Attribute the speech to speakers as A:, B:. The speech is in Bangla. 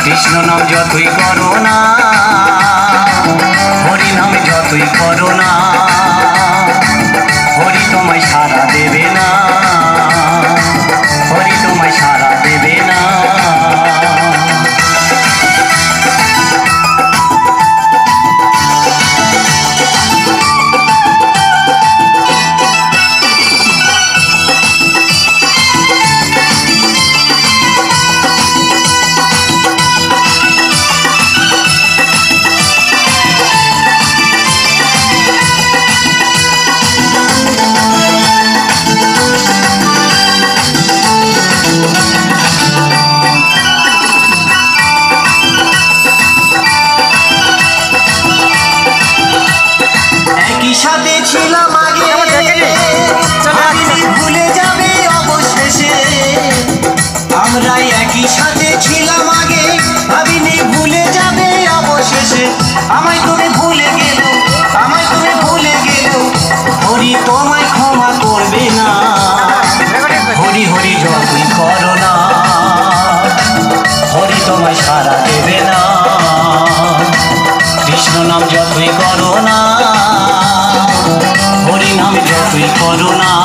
A: कृष्ण नाम जतई करो ना हरि नाम जतई करो ना हरि तुम्हें सारा देवे ना हरि तुम्हें सारा देवे ना। সাথে ছিলাম আগে ভুলে যাবে অবশেষে আমরা একই সাথে ছিলাম আগে ভাবিনি ভুলে যাবে অবশেষে আমায় তুমি ভুলে গেল আমায় তুমি ভুলে গেল হরি তোমায় ক্ষমা করবে না হরি হরি যতই করো না হরি তোমায় সারা দেবে না কৃষ্ণ নাম যতই করো না হরি নাম যতই করো না